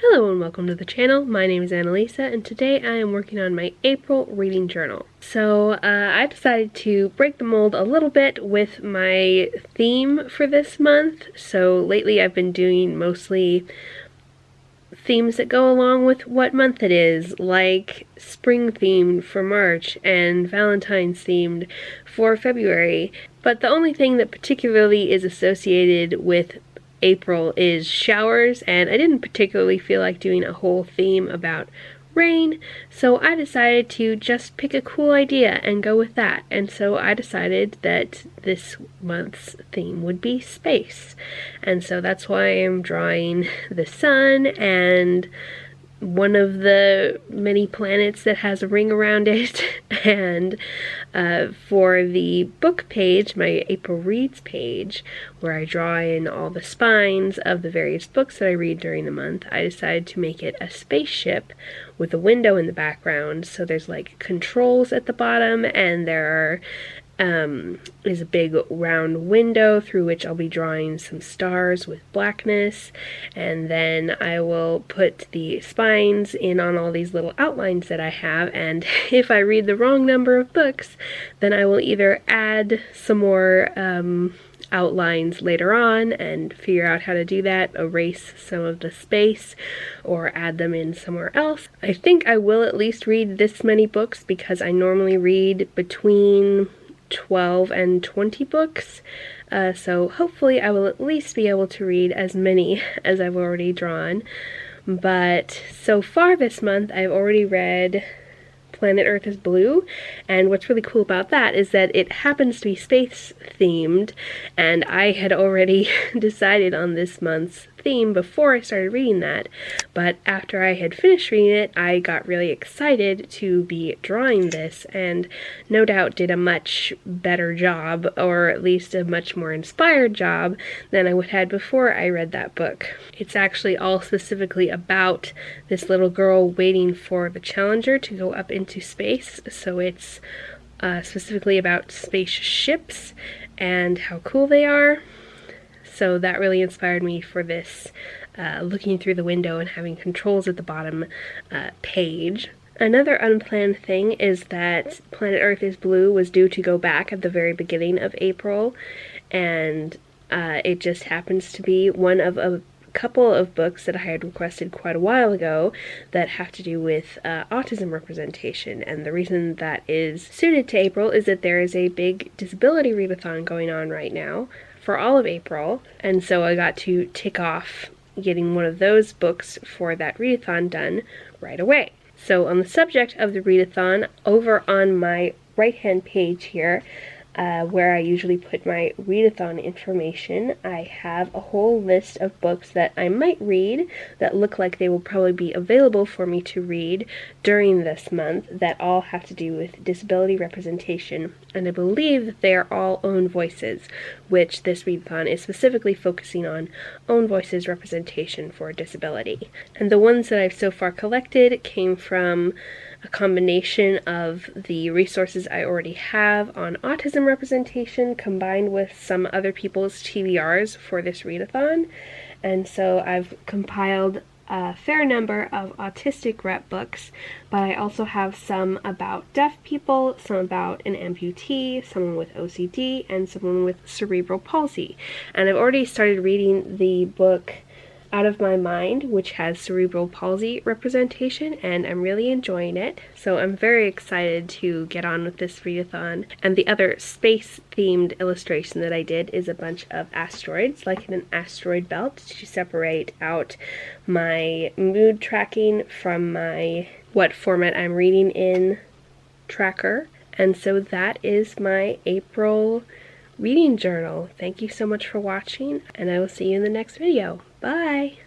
Hello and welcome to the channel. My name is Annalisa and today I am working on my April reading journal. So I decided to break the mold a little bit with my theme for this month. So lately I've been doing mostly themes that go along with what month it is, like spring themed for March and Valentine's themed for February. But the only thing that particularly is associated with April is showers, and I didn't particularly feel like doing a whole theme about rain, so I decided to just pick a cool idea and go with that. And so I decided that this month's theme would be space. And so that's why I'm drawing the sun and one of the many planets that has a ring around it. And for the book page, my April Reads page, where I draw in all the spines of the various books that I read during the month, I decided to make it a spaceship with a window in the background. So there's like controls at the bottom, and there is a big round window through which I'll be drawing some stars with blackness, and then I will put the spines in on all these little outlines that I have. And if I read the wrong number of books, then I will either add some more outlines later on and figure out how to do that, erase some of the space, or add them in somewhere else. I think I will at least read this many books because I normally read between 12 and 20 books, so hopefully I will at least be able to read as many as I've already drawn. But so far this month I've already read Planet Earth is Blue, and what's really cool about that is that it happens to be space themed, and I had already decided on this month's theme before I started reading that, but after I had finished reading it, I got really excited to be drawing this, and no doubt did a much better job, or at least a much more inspired job than I would have had before I read that book. It's actually all specifically about this little girl waiting for the Challenger to go up into space, so it's specifically about spaceships and how cool they are. So that really inspired me for this looking through the window and having controls at the bottom page. Another unplanned thing is that Planet Earth is Blue was due to go back at the very beginning of April, and it just happens to be one of a couple of books that I had requested quite a while ago that have to do with autism representation. And the reason that is suited to April is that there is a big disability readathon going on right now for all of April, and so I got to tick off getting one of those books for that readathon done right away. So on the subject of the readathon, over on my right hand page here, where I usually put my readathon information, I have a whole list of books that I might read that look like they will probably be available for me to read during this month that all have to do with disability representation, and I believe that they are all own voices, which this readathon is specifically focusing on own voices representation for disability. And the ones that I've so far collected came from a combination of the resources I already have on autism representation combined with some other people's TBRs for this readathon. And so I've compiled a fair number of autistic rep books, but I also have some about deaf people, some about an amputee, someone with OCD, and someone with cerebral palsy. And I've already started reading the book Out of My Mind, which has cerebral palsy representation, and I'm really enjoying it. So I'm very excited to get on with this readathon. And the other space-themed illustration that I did is a bunch of asteroids, like in an asteroid belt, to separate out my mood tracking from my what format I'm reading in tracker. And so that is my April reading journal. Thank you so much for watching, and I will see you in the next video. Bye!